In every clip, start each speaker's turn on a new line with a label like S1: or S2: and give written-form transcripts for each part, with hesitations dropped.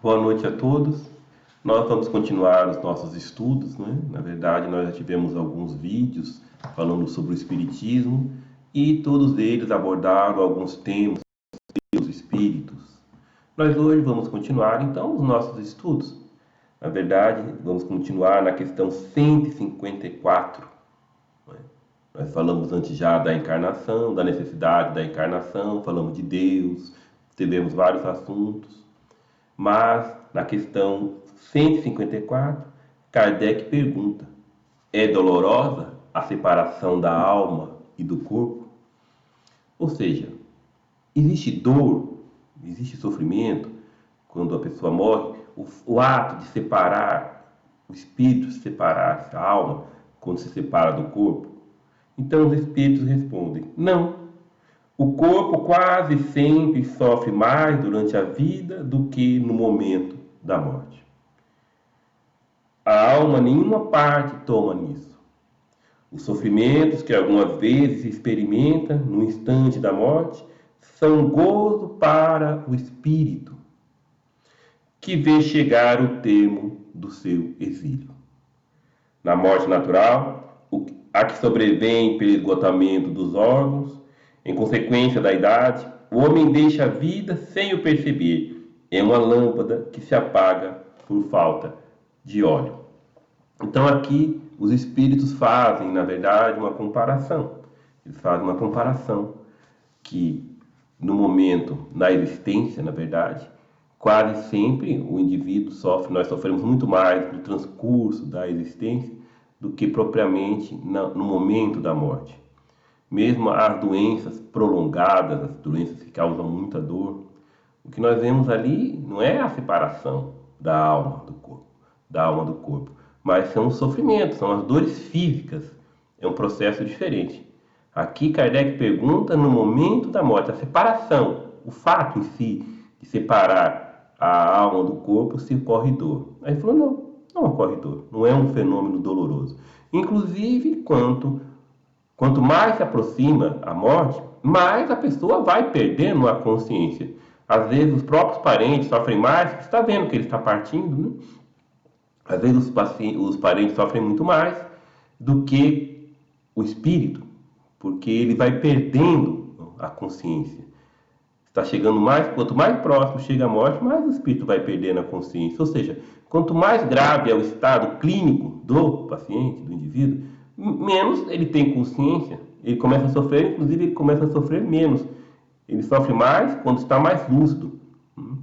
S1: Boa noite a todos. Nós vamos continuar os nossos estudos, né? Na verdade, nós já tivemos alguns vídeos falando sobre o Espiritismo e todos eles abordaram alguns temas dos espíritos. Nós hoje vamos continuar, então, os nossos estudos. Na verdade, vamos continuar na questão 154. Né? Nós falamos antes já da encarnação, da necessidade da encarnação, falamos de Deus, tivemos vários assuntos. Mas, na questão 154, Kardec pergunta: é dolorosa a separação da alma e do corpo? Ou seja, existe dor, existe sofrimento quando a pessoa morre? O ato de separar, o espírito se separar, a alma, quando se separa do corpo? Então os espíritos respondem: não. O corpo quase sempre sofre mais durante a vida do que no momento da morte. A alma nenhuma parte toma nisso. Os sofrimentos que algumas vezes se experimenta no instante da morte são gozo para o espírito, que vê chegar o termo do seu exílio. Na morte natural, a que sobrevém pelo esgotamento dos órgãos, em consequência da idade, o homem deixa a vida sem o perceber. É uma lâmpada que se apaga por falta de óleo. Então aqui os espíritos fazem, na verdade, uma comparação. Eles fazem uma comparação que no momento, na existência, na verdade, quase sempre o indivíduo sofre, nós sofremos muito mais no transcurso da existência do que propriamente no momento da morte. Mesmo as doenças prolongadas, as doenças que causam muita dor, o que nós vemos ali não é a separação da alma do corpo, mas são os sofrimentos, são as dores físicas. É um processo diferente. Aqui Kardec pergunta no momento da morte, a separação, o fato em si de separar a alma do corpo, se ocorre dor. Aí ele falou: não ocorre dor, não é um fenômeno doloroso. Inclusive, quanto mais se aproxima a morte, mais a pessoa vai perdendo a consciência. Às vezes os próprios parentes sofrem mais, porque está vendo que ele está partindo, né? Às vezes os parentes sofrem muito mais do que o espírito, porque ele vai perdendo a consciência. Está chegando mais, quanto mais próximo chega a morte, mais o espírito vai perdendo a consciência. Ou seja, quanto mais grave é o estado clínico do paciente, do indivíduo, menos ele tem consciência, ele começa a sofrer, inclusive ele começa a sofrer menos. Ele sofre mais quando está mais lúcido.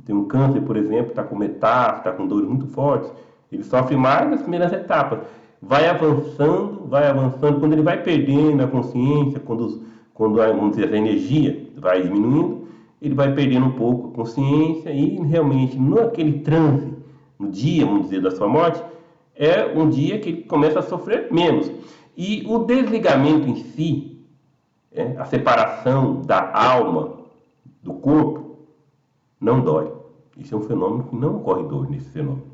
S1: Tem um câncer, por exemplo, está com metástase, está com dores muito fortes, ele sofre mais nas primeiras etapas. Vai avançando, quando ele vai perdendo a consciência, quando vamos dizer, a energia vai diminuindo, ele vai perdendo um pouco a consciência e realmente, naquele transe, no dia, vamos dizer, da sua morte, é um dia que ele começa a sofrer menos. E o desligamento em si, a separação da alma do corpo, não dói. Isso é um fenômeno que não ocorre dor nesse fenômeno.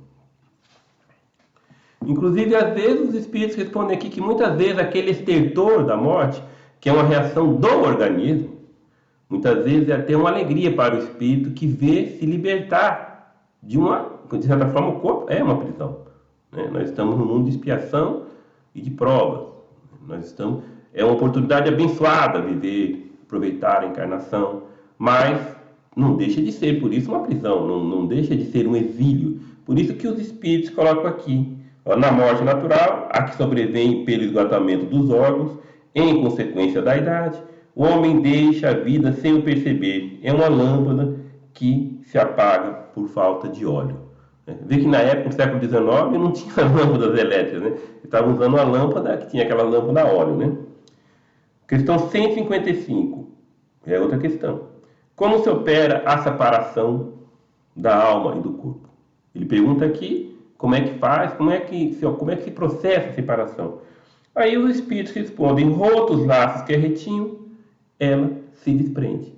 S1: Inclusive, às vezes, os espíritos respondem aqui que muitas vezes aquele estertor da morte, que é uma reação do organismo, muitas vezes é até uma alegria para o espírito que vê se libertar de certa forma, o corpo é uma prisão. Nós estamos num mundo de expiação e de provas. É uma oportunidade abençoada viver, aproveitar a encarnação, mas não deixa de ser, por isso, uma prisão, não deixa de ser um exílio. Por isso que os espíritos colocam aqui: na morte natural, a que sobrevém pelo esgotamento dos órgãos, em consequência da idade, o homem deixa a vida sem o perceber. É uma lâmpada que se apaga por falta de óleo. Vê que na época, no século XIX, não tinha lâmpadas elétricas, né? Estavam usando uma lâmpada que tinha aquela lâmpada a óleo, né? Questão 155. É outra questão. Como se opera a separação da alma e do corpo? Ele pergunta aqui como é que faz, como é que se processa a separação. Aí os espíritos respondem: rotos os laços que retinham, ela se desprende.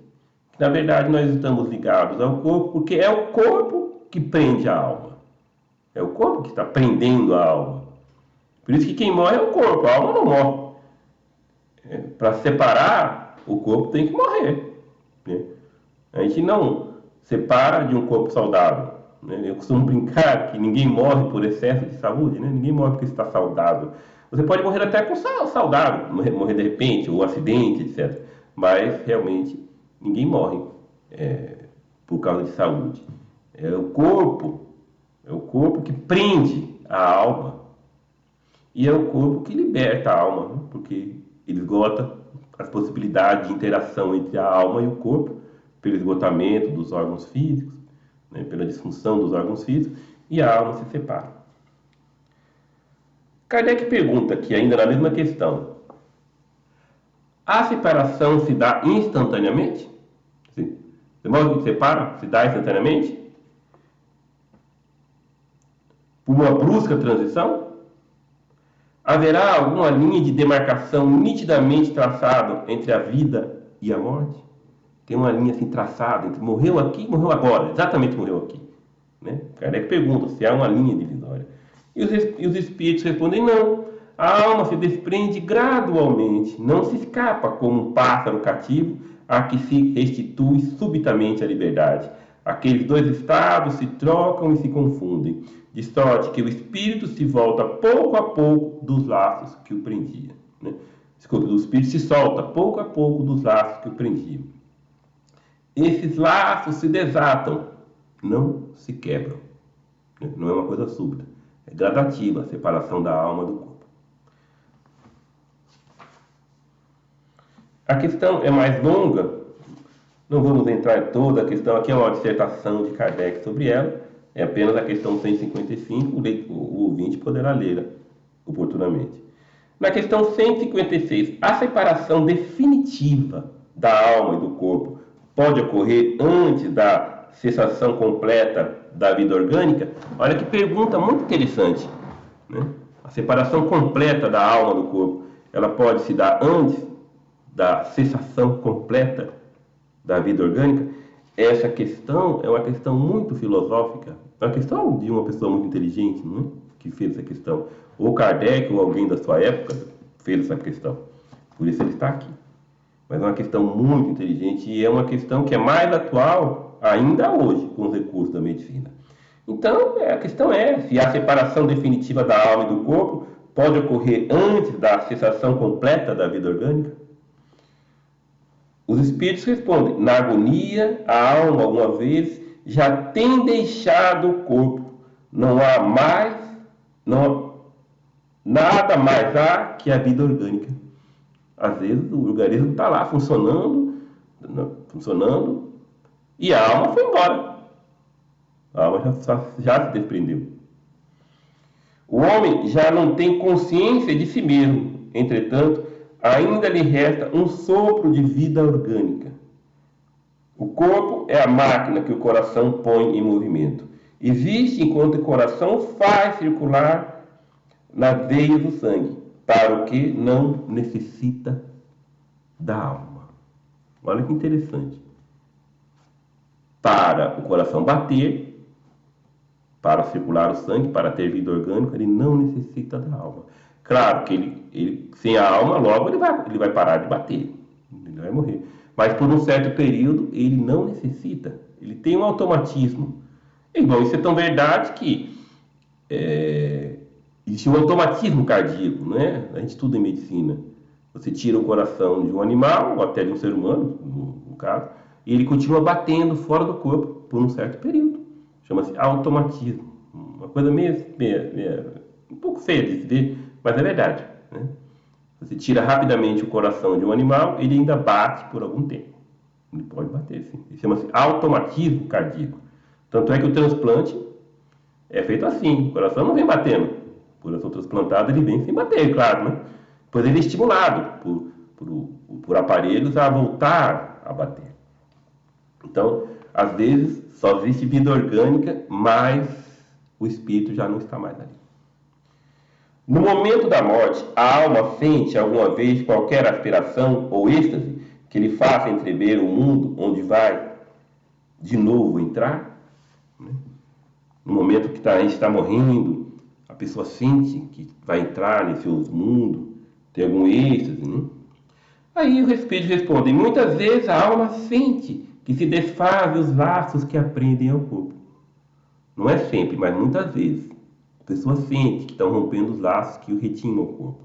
S1: Na verdade, nós estamos ligados ao corpo porque é o corpo que prende a alma. É o corpo que está prendendo a alma. Por isso que quem morre é o corpo, a alma não morre. Para separar, o corpo tem que morrer. A gente não separa de um corpo saudável. né? Eu costumo brincar que ninguém morre por excesso de saúde, né? Ninguém morre porque está saudável. Você pode morrer até com saudável, morrer de repente, ou acidente, etc. Mas, realmente, ninguém morre por causa de saúde. É o corpo que prende a alma e é o corpo que liberta a alma, né? Porque ele esgota as possibilidades de interação entre a alma e o corpo pelo esgotamento dos órgãos físicos, né? Pela disfunção dos órgãos físicos, e a alma se separa. Kardec pergunta aqui, ainda na mesma questão: a separação se dá instantaneamente? Sim. De modo que separa, se dá instantaneamente? Por uma brusca transição? Haverá alguma linha de demarcação nitidamente traçada entre a vida e a morte? Tem uma linha assim traçada entre morreu aqui e morreu agora, exatamente morreu aqui, né? Kardec pergunta se há uma linha divisória. E os espíritos respondem: não. A alma se desprende gradualmente, não se escapa como um pássaro cativo a que se restitui subitamente a liberdade. Aqueles dois estados se trocam e se confundem, de sorte que o espírito se volta pouco a pouco dos laços que o prendiam, né? Desculpe, o espírito se solta pouco a pouco dos laços que o prendiam. Esses laços se desatam, não se quebram, né? Não é uma coisa súbita, é gradativa a separação da alma do corpo. A questão é mais longa, não vamos entrar em toda a questão, aqui é uma dissertação de Kardec sobre ela, é apenas a questão 155, o ouvinte poderá lê-la oportunamente. Na questão 156, a separação definitiva da alma e do corpo pode ocorrer antes da cessação completa da vida orgânica? Olha que pergunta muito interessante, né? A separação completa da alma do corpo, ela pode se dar antes da cessação completa da vida orgânica? Essa questão é uma questão muito filosófica, é uma questão de uma pessoa muito inteligente, não é? Que fez essa questão. Ou Kardec ou alguém da sua época fez essa questão, por isso ele está aqui. Mas é uma questão muito inteligente e é uma questão que é mais atual ainda hoje com os recursos da medicina. Então, a questão é se a separação definitiva da alma e do corpo pode ocorrer antes da cessação completa da vida orgânica? Os espíritos respondem: na agonia, a alma, alguma vez, já tem deixado o corpo. Não há mais, nada mais há que a vida orgânica. Às vezes o organismo está lá funcionando, e a alma foi embora. A alma já se desprendeu. O homem já não tem consciência de si mesmo. Entretanto, ainda lhe resta um sopro de vida orgânica. O corpo é a máquina que o coração põe em movimento. Existe enquanto o coração faz circular nas veias do sangue, para o que não necessita da alma. Olha que interessante. Para o coração bater, para circular o sangue, para ter vida orgânica, ele não necessita da alma. Claro que ele sem a alma, logo ele vai parar de bater, ele vai morrer. Mas por um certo período, ele não necessita. Ele tem um automatismo. Igual isso é tão verdade que existe um automatismo cardíaco, né? A gente estuda em medicina. Você tira o coração de um animal, ou até de um ser humano, no caso, e ele continua batendo fora do corpo por um certo período. Chama-se automatismo. Uma coisa meio um pouco feia de se ver, mas é verdade, né? Você tira rapidamente o coração de um animal, ele ainda bate por algum tempo. Ele pode bater, sim. Isso chama-se automatismo cardíaco. Tanto é que o transplante é feito assim. O coração não vem batendo. Por coração transplantado, ele vem sem bater, claro, né? Pois ele é estimulado por aparelhos a voltar a bater. Então, às vezes, só existe vida orgânica, mas o espírito já não está mais ali. No momento da morte, a alma sente alguma vez qualquer aspiração ou êxtase que lhe faça entrever o mundo onde vai de novo entrar? No momento que a gente está morrendo, a pessoa sente que vai entrar nesse outro mundo, tem algum êxtase, né? Aí o espírito responde: muitas vezes a alma sente que se desfazem os laços que a prendem ao corpo. Não é sempre, mas muitas vezes. A pessoa sente que estão rompendo os laços que o retinham ao corpo.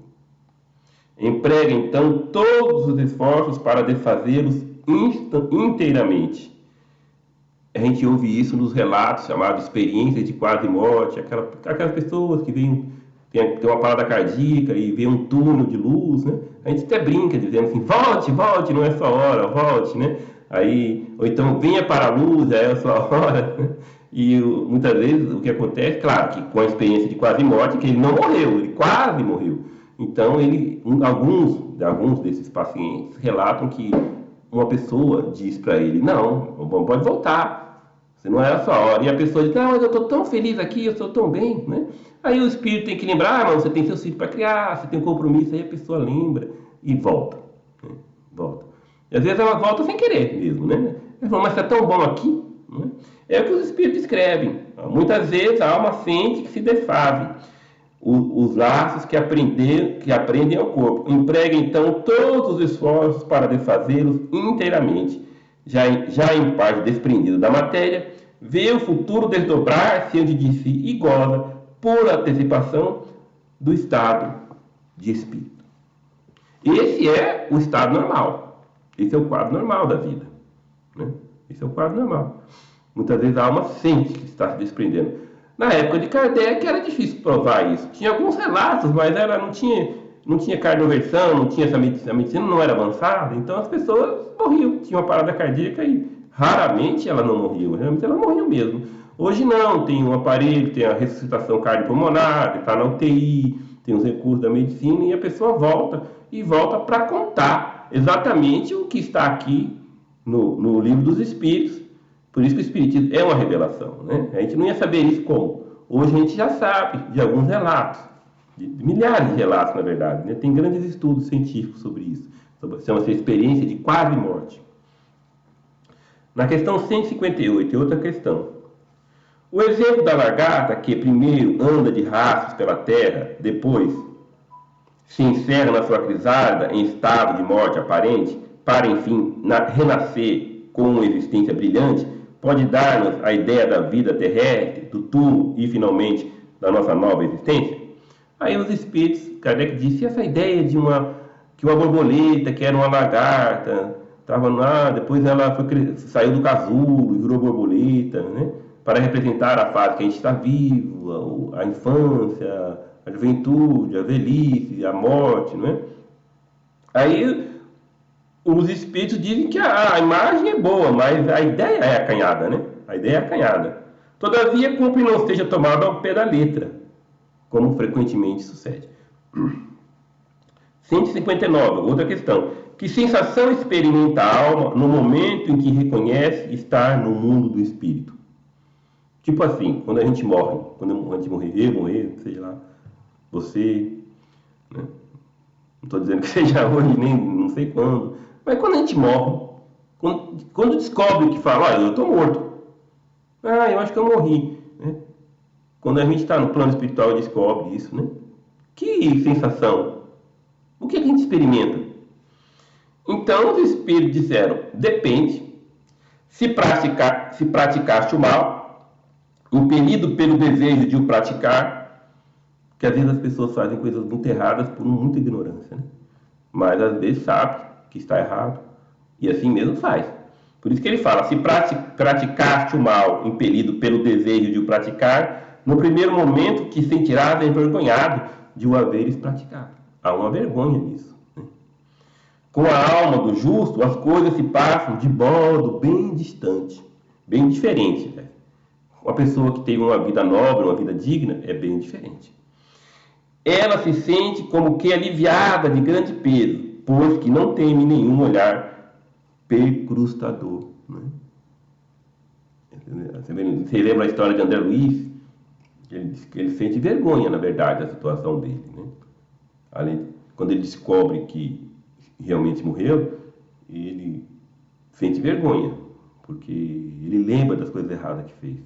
S1: Emprega então todos os esforços para desfazê-los inteiramente. A gente ouve isso nos relatos chamados experiências de quase morte, aquelas pessoas que tem uma parada cardíaca e vê um túnel de luz, né? A gente até brinca dizendo assim, volte, volte, não é sua hora, volte, né? Aí, ou então venha para a luz, já é a sua hora, né? E muitas vezes o que acontece, claro, que com a experiência de quase morte, que ele não morreu, ele quase morreu. Então, alguns desses pacientes relatam que uma pessoa diz para ele, não, pode voltar, você não é a sua hora. E a pessoa diz, não, mas eu estou tão feliz aqui, eu estou tão bem, né? Aí o espírito tem que lembrar, mas você tem seus filhos para criar, você tem um compromisso, aí a pessoa lembra e volta, né? Volta. E às vezes ela volta sem querer mesmo, né? Ela fala, mas está tão bom aqui, né? É o que os espíritos escrevem. Muitas vezes a alma sente que se desfazem os laços que aprendem ao corpo. Emprega então todos os esforços para desfazê-los inteiramente. Já em parte desprendido da matéria, vê o futuro desdobrar-se diante de si e goza, por antecipação, do estado de espírito. Esse é o estado normal. Esse é o quadro normal da vida, né? Esse é o quadro normal. Muitas vezes a alma sente que está se desprendendo. Na época de Kardec era difícil provar isso. Tinha alguns relatos, mas ela não tinha cardioversão, não tinha a medicina não era avançada, então as pessoas morriam. Tinha uma parada cardíaca e raramente ela não morria, realmente ela morreu mesmo. Hoje não, tem um aparelho, tem a ressuscitação cardiopulmonar, está na UTI, tem os recursos da medicina e a pessoa volta para contar exatamente o que está aqui no Livro dos Espíritos. Por isso que o Espiritismo é uma revelação, né? A gente não ia saber isso como. Hoje a gente já sabe de alguns relatos, de milhares de relatos, na verdade, né? Tem grandes estudos científicos sobre isso. Chama-se experiência de quase morte. Na questão 158, é outra questão. O exemplo da lagarta, que primeiro anda de rastros pela terra, depois se encerra na sua crisálida em estado de morte aparente, para enfim renascer com uma existência brilhante, pode dar-nos a ideia da vida terrestre, do túmulo e, finalmente, da nossa nova existência? Aí os espíritos, Kardec disse, essa ideia de que uma borboleta, que era uma lagarta, estava lá, depois ela saiu do casulo e virou borboleta, né? Para representar a fase que a gente está vivo, a infância, a juventude, a velhice, a morte, não é? Aí os espíritos dizem que a imagem é boa, mas a ideia é acanhada, né? A ideia é acanhada. Todavia, cumpre não seja tomado ao pé da letra, como frequentemente sucede. 159, outra questão. Que sensação experimenta a alma no momento em que reconhece estar no mundo do espírito? Tipo assim, quando a gente morre, quando a gente morrer, sei lá, você, né? Não estou dizendo que seja hoje, nem não sei quando, mas quando a gente morre, quando descobre que fala, olha, eu estou morto, eu acho que eu morri, né? Quando a gente está no plano espiritual e descobre isso, né? Que sensação! O que a gente experimenta? Então os espíritos disseram, depende, se praticaste o mal, impelido pelo desejo de o praticar, que às vezes as pessoas fazem coisas muito erradas por muita ignorância, né? Mas às vezes sabe que está errado e assim mesmo faz. Por isso que ele fala, se praticaste o mal impelido pelo desejo de o praticar, no primeiro momento que sentirás envergonhado de o haveres praticado. Há uma vergonha nisso, né? Com a alma do justo, as coisas se passam de modo bem distante, bem diferente, né? Uma pessoa que teve uma vida nobre, uma vida digna, é bem diferente. Ela se sente como que aliviada de grande peso, pois que não teme nenhum olhar percrustador, né? Você lembra a história de André Luiz? Ele diz que ele sente vergonha, na verdade, da situação dele, né? Quando ele descobre que realmente morreu, ele sente vergonha, porque ele lembra das coisas erradas que fez,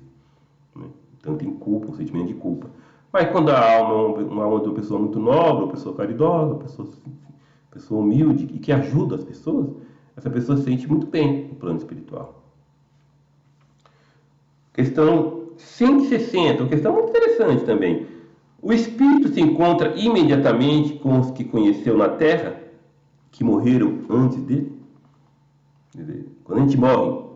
S1: né? Então tem culpa, um sentimento de culpa. Mas quando a alma é uma alma de uma pessoa muito nobre, uma pessoa caridosa, uma pessoa humilde e que ajuda as pessoas, essa pessoa se sente muito bem no plano espiritual. Questão 160, uma questão muito interessante também. O espírito se encontra imediatamente com os que conheceu na terra, que morreram antes dele? Quer dizer, quando a gente morre,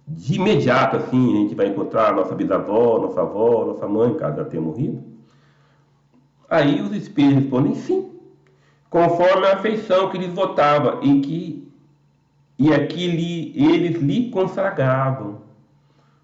S1: de imediato assim, a gente vai encontrar nossa bisavó, nossa avó, nossa mãe, caso ela tenha morrido? Aí os espíritos respondem sim, conforme a afeição que lhes votava e aqui eles lhe consagravam,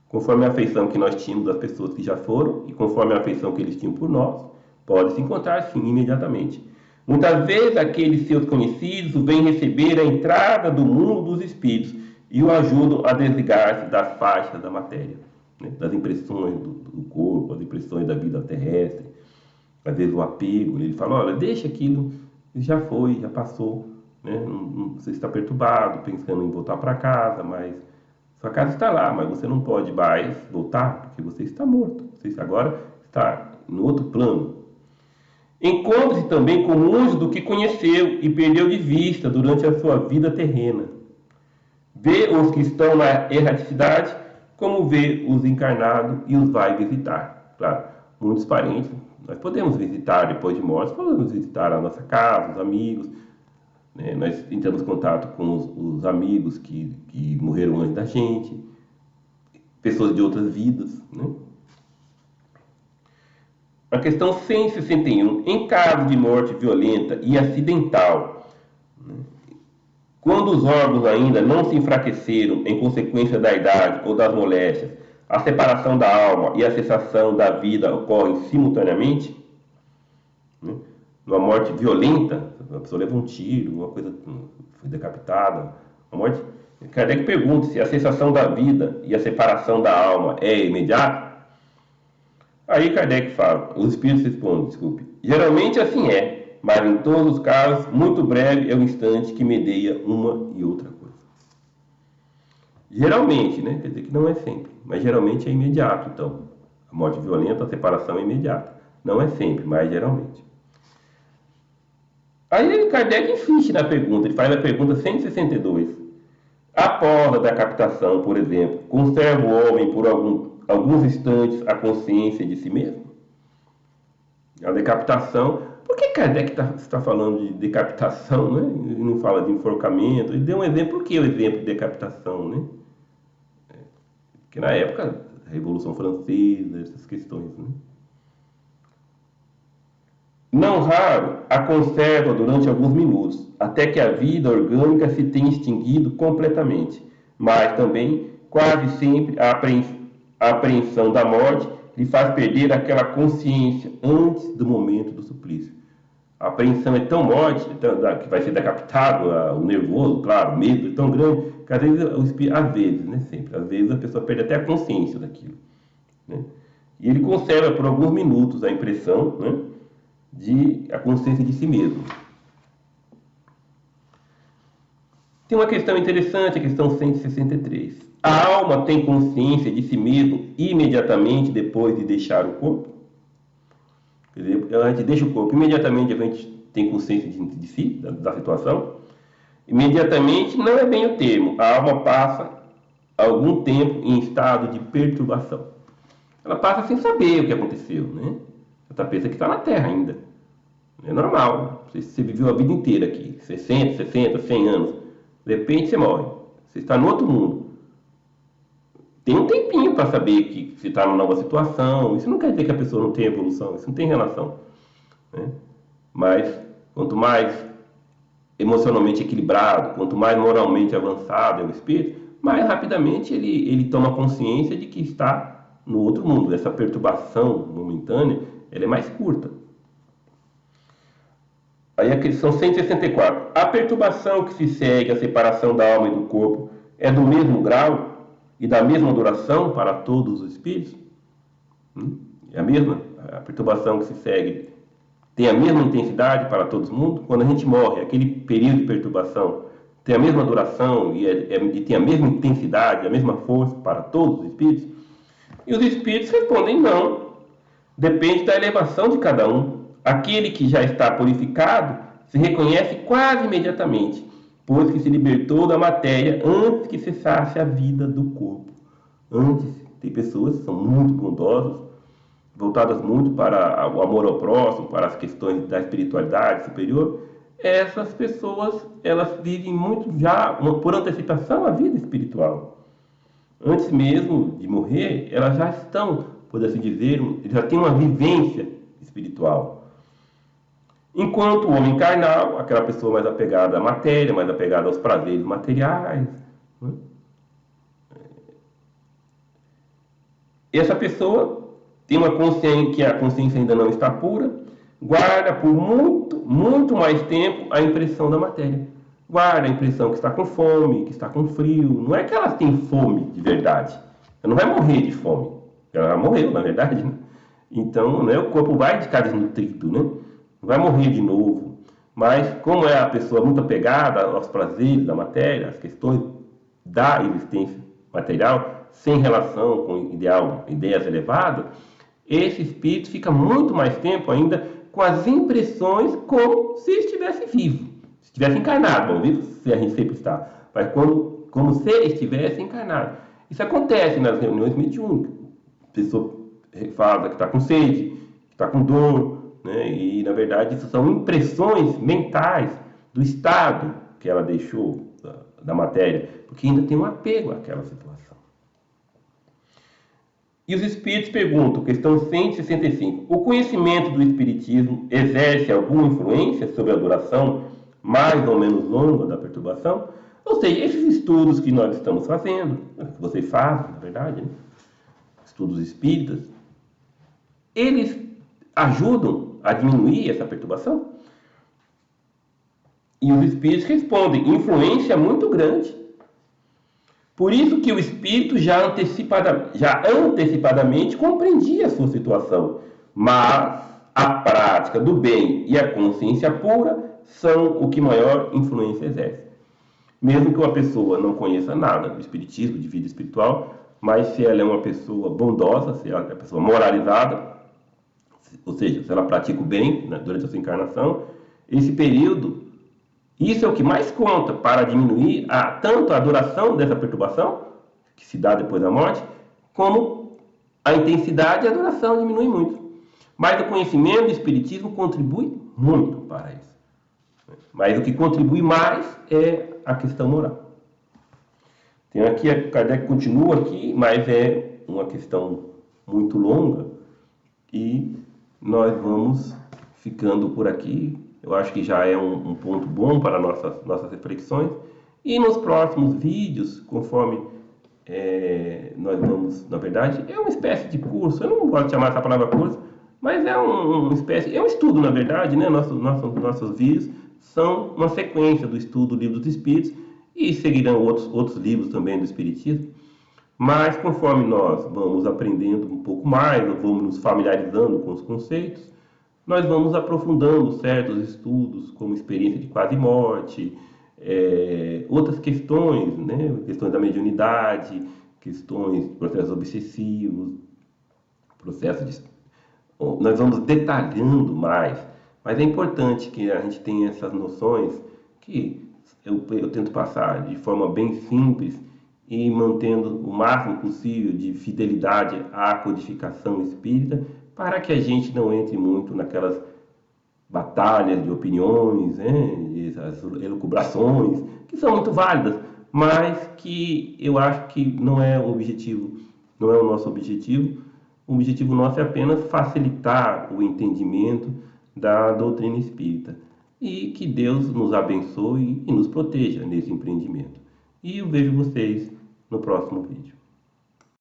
S1: conforme a afeição que nós tínhamos das pessoas que já foram e conforme a afeição que eles tinham por nós, pode se encontrar sim imediatamente. Muitas vezes aqueles seus conhecidos o vêm receber a entrada do mundo dos espíritos e o ajudam a desligar-se das faixas da matéria, né? Das impressões do corpo, as impressões da vida terrestre, às vezes o apego. Ele fala, olha, deixa aquilo, já foi, já passou, né? Você está perturbado, pensando em voltar para casa, mas sua casa está lá, mas você não pode mais voltar, porque você está morto, você agora está no outro plano. Encontre-se também com muitos do que conheceu e perdeu de vista durante a sua vida terrena. Vê os que estão na erraticidade, como vê os encarnados e os vai visitar. Claro, muitos parentes nós podemos visitar depois de morte, podemos visitar a nossa casa, os amigos, né? Nós entramos em contato com os amigos que morreram antes da gente, pessoas de outras vidas, né? A questão 161. Em caso de morte violenta e acidental, né, quando os órgãos ainda não se enfraqueceram em consequência da idade ou das moléstias, a separação da alma e a cessação da vida ocorrem simultaneamente? Né? Numa morte violenta, a pessoa leva um tiro, uma coisa, foi decapitada, uma morte. Kardec pergunta se a cessação da vida e a separação da alma é imediata. Aí Kardec fala, os espíritos respondem, desculpe, geralmente assim é, mas em todos os casos, muito breve é o instante que medeia uma e outra coisa. Geralmente, né? Quer dizer que não é sempre, mas geralmente é imediato, então. A morte violenta, a separação é imediata. Não é sempre, mas geralmente. Aí Kardec insiste na pergunta, ele faz a pergunta 162. Após a decapitação, por exemplo, conserva o homem por alguns instantes a consciência de si mesmo? A decapitação. Por que Kardec está falando de decapitação, né? Ele não fala de enforcamento. Ele deu um exemplo. Por que o exemplo de decapitação, né? Porque na época, a Revolução Francesa, essas questões, né? Não raro, a conserva durante alguns minutos, até que a vida orgânica se tenha extinguido completamente. Mas também, quase sempre, a apreensão da morte lhe faz perder aquela consciência antes do momento do suplício. A apreensão é tão forte, que vai ser decapitado, o nervoso, claro, o medo é tão grande, que às vezes, né, sempre, às vezes a pessoa perde até a consciência daquilo, né? E ele conserva por alguns minutos a impressão, né, a consciência de si mesmo. Tem uma questão interessante, a questão 163. A alma tem consciência de si mesmo imediatamente depois de deixar o corpo? Quer dizer, a gente deixa o corpo, imediatamente a gente tem consciência de si, da situação. Imediatamente não é bem o termo. A alma passa algum tempo em estado de perturbação. Ela passa sem saber o que aconteceu, né? Ela pensa que está na Terra ainda. É normal. Você viveu a vida inteira aqui, 60, 60, 100 anos. De repente você morre. Você está no outro mundo. Tem um tempinho para saber que você está numa nova situação. Isso não quer dizer que a pessoa não tem evolução. Isso não tem relação, né? Mas quanto mais emocionalmente equilibrado, quanto mais moralmente avançado é o espírito, mais rapidamente ele toma consciência de que está no outro mundo. Essa perturbação momentânea, ela é mais curta. Aí a questão 164. A perturbação que se segue à separação da alma e do corpo é do mesmo grau e da mesma duração para todos os espíritos? É a mesma? A perturbação que se segue tem a mesma intensidade para todo mundo? Quando a gente morre, aquele período de perturbação tem a mesma duração e tem a mesma intensidade, a mesma força para todos os espíritos? E os espíritos respondem não. Depende da elevação de cada um. Aquele que já está purificado se reconhece quase imediatamente, pois que se libertou da matéria antes que cessasse a vida do corpo. Antes Tem pessoas que são muito bondosas, voltadas muito para o amor ao próximo, para as questões da espiritualidade superior. Essas pessoas, elas vivem muito já, por antecipação, a vida espiritual. Antes mesmo de morrer, elas já estão, por assim dizer, já têm uma vivência espiritual. Enquanto o homem carnal, aquela pessoa mais apegada à matéria, mais apegada aos prazeres materiais, né? Essa pessoa tem uma consciência que a consciência ainda não está pura, guarda por muito mais tempo a impressão da matéria. Guarda a impressão que está com fome, que está com frio. Não é que ela tem fome de verdade. Ela não vai morrer de fome. Ela já morreu, na verdade, né? Então, né, o corpo vai ficar desnutrido, né? Vai morrer de novo. Mas, como é a pessoa muito apegada aos prazeres da matéria, às questões da existência material, sem relação com ideias elevadas, esse espírito fica muito mais tempo ainda com as impressões como se estivesse vivo, se estivesse encarnado. Bom, vivo se a gente sempre está, mas como se estivesse encarnado. Isso acontece nas reuniões mediúnicas. A pessoa fala que está com sede, que está com dor, né? E na verdade isso são impressões mentais do estado que ela deixou da matéria, porque ainda tem um apego àquela situação. E os espíritos perguntam, questão 165, o conhecimento do espiritismo exerce alguma influência sobre a duração mais ou menos longa da perturbação? Ou seja, esses estudos que nós estamos fazendo, que vocês fazem, na verdade, né? Estudos espíritas, eles ajudam a diminuir essa perturbação? E os espíritos respondem, influência muito grande. Por isso que o espírito já antecipadamente compreendia a sua situação, mas a prática do bem e a consciência pura são o que maior influência exerce. Mesmo que uma pessoa não conheça nada do espiritismo, de vida espiritual, mas se ela é uma pessoa bondosa, se ela é uma pessoa moralizada, ou seja, se ela pratica o bem, né, durante a sua encarnação, esse período, isso é o que mais conta para diminuir tanto a duração dessa perturbação, que se dá depois da morte, como a intensidade e a duração diminui muito. Mas o conhecimento do espiritismo contribui muito para isso. Mas o que contribui mais é a questão moral. Tem aqui, Kardec continua aqui, mas é uma questão muito longa e nós vamos ficando por aqui. Eu acho que já é um ponto bom para nossas reflexões. E nos próximos vídeos, conforme nós vamos, na verdade, é uma espécie de curso. Eu não gosto de chamar essa palavra curso, mas é uma espécie, é um estudo, na verdade, né? Nossos vídeos são uma sequência do estudo do Livro dos Espíritos e seguirão outros livros também do Espiritismo. Mas conforme nós vamos aprendendo um pouco mais, vamos nos familiarizando com os conceitos, nós vamos aprofundando certos estudos, como experiência de quase morte, outras questões, né? Questões da mediunidade, questões de processos obsessivos, nós vamos detalhando mais, mas é importante que a gente tenha essas noções que eu tento passar de forma bem simples e mantendo o máximo possível de fidelidade à codificação espírita, para que a gente não entre muito naquelas batalhas de opiniões, né, as elucubrações, que são muito válidas, mas que eu acho que não é o objetivo, não é o nosso objetivo. O objetivo nosso é apenas facilitar o entendimento da doutrina espírita. E que Deus nos abençoe e nos proteja nesse empreendimento. E eu vejo vocês no próximo vídeo.